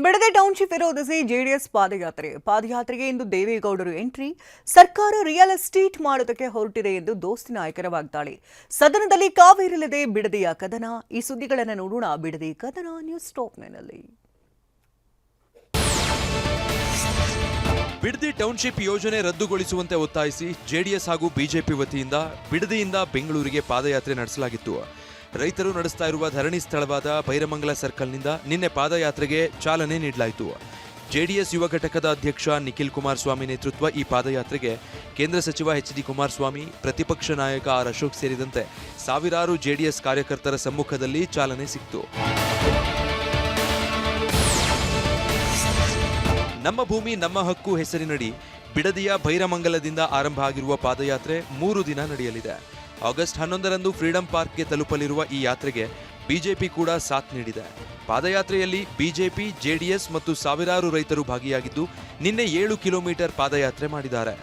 Bidadi township ವಿರೋಧಿಸಿ JDS ಪಾದಯಾತ್ರೆಗೆ ಇಂದು ದೇವೇಗೌಡರು entry. ಸರ್ಕಾರ ರಿಯಲ್ ಎಸ್ಟೇಟ್ ಮಾಡೋದಕ್ಕೆ ಹೊರಟಿದೆ ಎಂದು ದೋಸ್ತಿ ನಾಯಕರ ವಾಗ್ದಾಳಿ. ಸದನದಲ್ಲಿ ಕಾವೇರಿಲ್ಲದೆ ಬಿಡದಿಯ ಕದನ. ಈ ಸುದ್ದಿಗಳನ್ನು ನೋಡೋಣ ಬಿಡದಿ ಕದನ ನ್ಯೂಸ್ ಟಾಪ್ನಲ್ಲಿ. ಬಿಡದಿ ಟೌನ್ಶಿಪ್ ಯೋಜನೆ ರದ್ದುಗೊಳಿಸುವಂತೆ ಒತ್ತಾಯಿಸಿ ಜೆಡಿಎಸ್ ಹಾಗೂ ಬಿಜೆಪಿ ವತಿಯಿಂದ ಬಿಡದಿಯಿಂದ ಬೆಂಗಳೂರಿಗೆ ಪಾದಯಾತ್ರೆ ನಡೆಸಲಾಗಿತ್ತು. ರೈತರು ನಡೆಸ್ತಾ ಇರುವ ಧರಣಿ ಸ್ಥಳವಾದ ಬೈರಮಂಗಲ ಸರ್ಕಲ್ನಿಂದ ನಿನ್ನೆ ಪಾದಯಾತ್ರೆಗೆ ಚಾಲನೆ ನೀಡಲಾಯಿತು. ಜೆಡಿಎಸ್ ಯುವ ಘಟಕದ ಅಧ್ಯಕ್ಷ ನಿಖಿಲ್ ಕುಮಾರಸ್ವಾಮಿ ನೇತೃತ್ವ ಈ ಪಾದಯಾತ್ರೆಗೆ ಕೇಂದ್ರ ಸಚಿವ ಎಚ್.ಡಿ. ಕುಮಾರಸ್ವಾಮಿ, ಪ್ರತಿಪಕ್ಷ ನಾಯಕ ಆರ್. ಅಶೋಕ್ ಸೇರಿದಂತೆ ಸಾವಿರಾರು ಜೆಡಿಎಸ್ ಕಾರ್ಯಕರ್ತರ ಸಮ್ಮುಖದಲ್ಲಿ ಚಾಲನೆ ಸಿಕ್ತು. ನಮ್ಮ ಭೂಮಿ ನಮ್ಮ ಹಕ್ಕು ಹೆಸರಿನಡಿ ಬಿಡದಿಯ ಬೈರಮಂಗಲದಿಂದ ಆರಂಭ ಆಗಿರುವ ಪಾದಯಾತ್ರೆ 3 ದಿನ ನಡೆಯಲಿದೆ. ಆಗಸ್ಟ್ 11ರಂದು ಫ್ರೀಡಂ ಪಾರ್ಕ್ಗೆ ತಲುಪಲಿರುವ ಈ ಯಾತ್ರೆಗೆ ಬಿಜೆಪಿ ಕೂಡ ಸಾಥ್ ನೀಡಿದೆ. ಪಾದಯಾತ್ರೆಯಲ್ಲಿ ಬಿಜೆಪಿ, ಜೆಡಿಎಸ್ ಮತ್ತು ಸಾವಿರಾರು ರೈತರು ಭಾಗಿಯಾಗಿದ್ದು ನಿನ್ನೆ 7 ಕಿಲೋಮೀಟರ್ ಪಾದಯಾತ್ರೆ ಮಾಡಿದ್ದಾರೆ.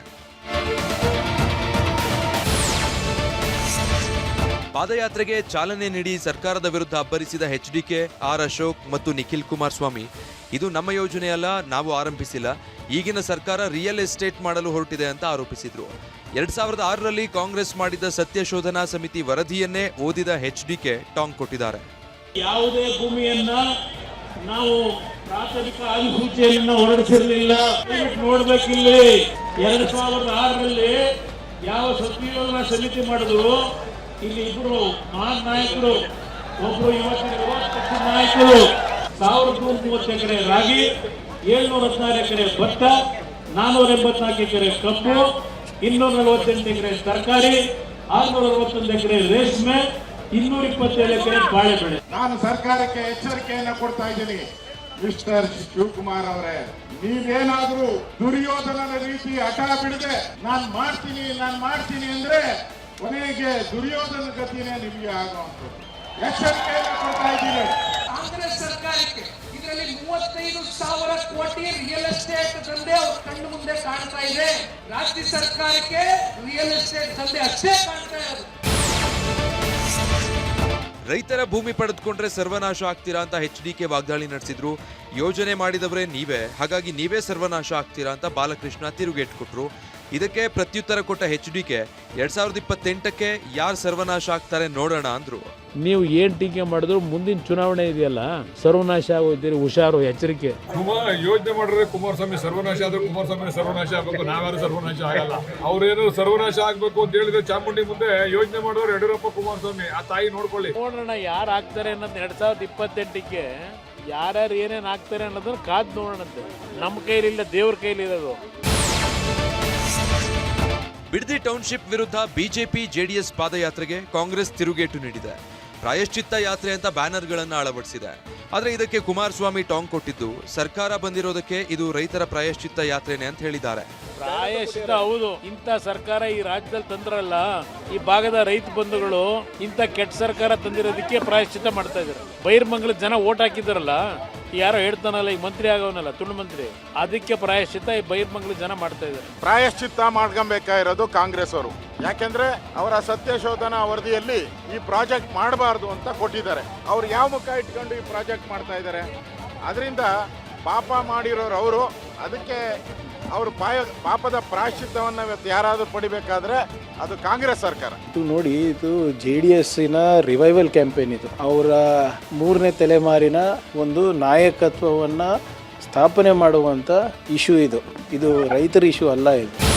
ಪಾದಯಾತ್ರೆಗೆ ಚಾಲನೆ ನೀಡಿ ಸರ್ಕಾರದ ವಿರುದ್ಧ ಅಬ್ಬರಿಸಿದ ಎಚ್.ಡಿ.ಕೆ, ಆರ್. ಅಶೋಕ್ ಮತ್ತು ನಿಖಿಲ್ ಕುಮಾರಸ್ವಾಮಿ, ಇದು ನಮ್ಮ ಯೋಜನೆಯಲ್ಲ, ನಾವು ಆರಂಭಿಸಿಲ್ಲ, ಈಗಿನ ಸರ್ಕಾರ ರಿಯಲ್ ಎಸ್ಟೇಟ್ ಮಾಡಲು ಹೊರಟಿದೆ ಅಂತ ಆರೋಪಿಸಿದ್ರು. 2006ರಲ್ಲಿ ಕಾಂಗ್ರೆಸ್ ಮಾಡಿದ ಸತ್ಯಶೋಧನಾ ಸಮಿತಿ ವರದಿಯನ್ನೇ ಓದಿದ ಎಚ್.ಡಿ.ಕೆ ಟಾಂಗ್ ಕೊಟ್ಟಿದ್ದಾರೆ. ಯಾವುದೇ ಭೂಮಿಯನ್ನ ನಾವು ಪ್ರಾಥಮಿಕ ಅಧಿಸೂಚನೆಯನ್ನ ಹೊರಡಿಸಿರಲಿಲ್ಲ. ನೋಡ್ಬೇಕಿಲ್ಲಿ 2006ರಲ್ಲಿ ಯಾವ ಸತ್ಯಶೋಧನಾ ಸಮಿತಿ ಮಾಡಿದ್ರು. ಇಲ್ಲಿ ಇಬ್ಬರು ಮಹಾನ್ ನಾಯಕರು, ಒಬ್ರು ಯುವಕ ನಾಯಕರು 1130 ಎಕರೆ ರಾಗಿ, 716 ಎಕರೆ ಭತ್ತ, 484 ಎಕರೆ ಕಬ್ಬು, 248 ಎಕರೆ ತರಕಾರಿ, 661 ಎಕರೆ ರೇಷ್ಮೆ, 227 ಎಕರೆ ಬಾಳೆ ಬೆಳೆ. ನಾನು ಸರ್ಕಾರಕ್ಕೆ ಎಚ್ಚರಿಕೆಯನ್ನ ಕೊಡ್ತಾ ಇದ್ದೀನಿ. ಮಿಸ್ಟರ್ ಶಿವಕುಮಾರ್ ಅವರೇ, ನೀವೇನಾದ್ರೂ ದುರ್ಯೋಧನನ ರೀತಿ ಹಠ ಬಿಡದೆ ನಾನು ಮಾಡ್ತೀನಿ ಅಂದ್ರೆ ಕೊನೆಗೆ ದುರ್ಯೋಧನ ಗತಿನೇ ನಿಮಗೆ ಆಗುವಂಥದ್ದು. ಎಚ್ಚರಿಕೆಯನ್ನು ಕೊಡ್ತಾ ಇದ್ದೀನಿ. ಕಾಂಗ್ರೆಸ್ ಸರ್ಕಾರಕ್ಕೆ ಇದರಲ್ಲಿ 35,000 ಕೋಟಿ ರಿಯಲ್ ಎಸ್ಟೇಟ್ ದಂಧೆ ಅವ್ರ ಕಣ್ಣು ಮುಂದೆ ಕಾಣ್ತಾ ಇದೆ. ರಾಜ್ಯ ಸರ್ಕಾರಕ್ಕೆ ರಿಯಲ್ ಎಸ್ಟೇಟ್ ದಂಧೆ ಅಷ್ಟೇ ಕಾಣ್ತಾ ಇರೋದು. ರೈತರ ಭೂಮಿ ಪಡೆದುಕೊಂಡ್ರೆ ಸರ್ವನಾಶ ಆಗ್ತೀರಾ ಅಂತ ಎಚ್.ಡಿ.ಕೆ ವಾಗ್ದಾಳಿ ನಡೆಸಿದ್ರು. ಯೋಜನೆ ಮಾಡಿದವರೇ ನೀವೇ, ಹಾಗಾಗಿ ನೀವೇ ಸರ್ವನಾಶ ಆಗ್ತೀರಾ ಅಂತ ಬಾಲಕೃಷ್ಣ ತಿರುಗೇಟು ಕೊಟ್ರು. ಇದಕ್ಕೆ ಪ್ರತ್ಯುತ್ತರ ಕೊಟ್ಟ ಎಚ್.ಡಿ.ಕೆ 2028ಕ್ಕೆ ಯಾರು ಸರ್ವನಾಶ ಆಗ್ತಾರೆ ನೋಡೋಣ ಅಂದ್ರು. ನೀವು ಏನ್ ಟೀಕೆ ಮಾಡಿದ್ರು ಮುಂದಿನ ಚುನಾವಣೆ ಇದೆಯಲ್ಲ, ಸರ್ವನಾಶ ಆಗೋಯ್ತೀರಿ, ಹುಷಾರು, ಎಚ್ಚರಿಕೆ. ಯೋಜನೆ ಮಾಡಿದ್ರೆ ಕುಮಾರಸ್ವಾಮಿ ಸರ್ವನಾಶ ಆದ್ರೆ ಕುಮಾರಸ್ವಾಮಿ ಸರ್ವನಾಶ ಆಗಬೇಕು, ನಾವ್ಯಾರು ಸರ್ವನಾಶ ಆಗಲ್ಲ. ಅವ್ರೇನು ಸರ್ವನಾಶ ಆಗ್ಬೇಕು ಅಂತ ಹೇಳಿದ್ರೆ ಚಾಮುಂಡಿ ಮುಂದೆ ಯೋಜನೆ ಮಾಡೋರು ಯಡಿಯೂರಪ್ಪ, ಕುಮಾರಸ್ವಾಮಿ, ಆ ತಾಯಿ ನೋಡ್ಕೊಳ್ಳಿ. ನೋಡೋಣ ಯಾರು ಆಗ್ತಾರೆ ಅನ್ನೋದು 2028ಕ್ಕೆ ಯಾರ್ಯಾರು ಏನೇನು ಆಗ್ತಾರೆ ಅನ್ನೋದನ್ನ ಕಾದ್ ನೋಡೋಣಂತೆ. ನಮ್ಮ ಕೈಲಿಲ್ಲ, ದೇವ್ರ ಕೈಲಿ ಇರೋದು. ಬಿಡದಿ ಟೌನ್ಶಿಪ್ ವಿರುದ್ಧ ಬಿಜೆಪಿ, ಜೆಡಿಎಸ್ ಪಾದಯಾತ್ರೆಗೆ ಕಾಂಗ್ರೆಸ್ ತಿರುಗೇಟು ನೀಡಿದೆ. ಪ್ರಾಯಶ್ಚಿತ್ತ ಯಾತ್ರೆ ಅಂತ ಬ್ಯಾನರ್ಗಳನ್ನು ಅಳವಡಿಸಿದೆ. ಆದರೆ ಇದಕ್ಕೆ ಕುಮಾರಸ್ವಾಮಿ ಟಾಂಗ್ ಕೊಟ್ಟಿದ್ದು, ಸರ್ಕಾರ ಬಂದಿರೋದಕ್ಕೆ ಇದು ರೈತರ ಪ್ರಾಯಶ್ಚಿತ್ತ ಯಾತ್ರೆನೆ ಅಂತ ಹೇಳಿದ್ದಾರೆ. ಪ್ರಾಯಶ್ಚಿತ್ತ ಹೌದು. ಇಂಥ ಸರ್ಕಾರ ಈ ರಾಜ್ಯದಲ್ಲಿ ತಂದ್ರಲ್ಲ, ಈ ಭಾಗದ ರೈತ ಬಂಧುಗಳು ಇಂಥ ಕೆಟ್ಟ ಸರ್ಕಾರ ತಂದಿರೋದಕ್ಕೆ ಪ್ರಾಯಶ್ಚಿತ್ತ ಮಾಡ್ತಾ ಇದ್ದಾರೆ. ಬೈರಮಂಗಲ ಜನ ಓಟ್ ಹಾಕಿದಾರಲ್ಲ, ಯಾರೋ ಹೇಳ್ತಾನಲ್ಲ, ಈ ಮಂತ್ರಿ ಆಗೋನಲ್ಲ, ತುಂಡು ಮಂತ್ರಿ, ಅದಕ್ಕೆ ಪ್ರಾಯಶ್ಚಿತ್ತ ಈ ಬೈರಮಂಗಲ ಜನ ಮಾಡ್ತಾ ಇದ್ದಾರೆ. ಪ್ರಾಯಶ್ಚಿತ್ತ ಮಾಡ್ಕೊಬೇಕಾಗಿರೋದು ಕಾಂಗ್ರೆಸ್ ಅವರು. ಯಾಕೆಂದ್ರೆ ಅವರ ಸತ್ಯಶೋಧನಾ ವರದಿಯಲ್ಲಿ ಈ ಪ್ರಾಜೆಕ್ಟ್ ಮಾಡಬಾರ್ದು ಅಂತ ಕೊಟ್ಟಿದ್ದಾರೆ. ಅವ್ರು ಯಾವ ಮುಖ ಇಟ್ಕೊಂಡು ಈ ಪ್ರಾಜೆಕ್ಟ್ ಮಾಡ್ತಾ ಇದ್ದಾರೆ? ಅದರಿಂದ ಪಾಪ ಮಾಡಿರೋರು ಅವರು. ಅದಕ್ಕೆ ಅವರು ಪಾಪದ ಪ್ರಾಯಶ್ಚಿತ್ತವನ್ನು ಇವತ್ತು ಯಾರಾದರೂ ಪಡಿಬೇಕಾದ್ರೆ ಅದು ಕಾಂಗ್ರೆಸ್ ಸರ್ಕಾರ. ಇದು ನೋಡಿ, ಇದು JDSನ ರಿವೈವಲ್ ಕ್ಯಾಂಪೇನ್. ಇದು ಅವರ 3ನೇ ತಲೆಮಾರಿನ ಒಂದು ನಾಯಕತ್ವವನ್ನು ಸ್ಥಾಪನೆ ಮಾಡುವಂಥ ಇಶ್ಯೂ. ಇದು ರೈತರ ಇಶ್ಯೂ ಅಲ್ಲ. ಇದು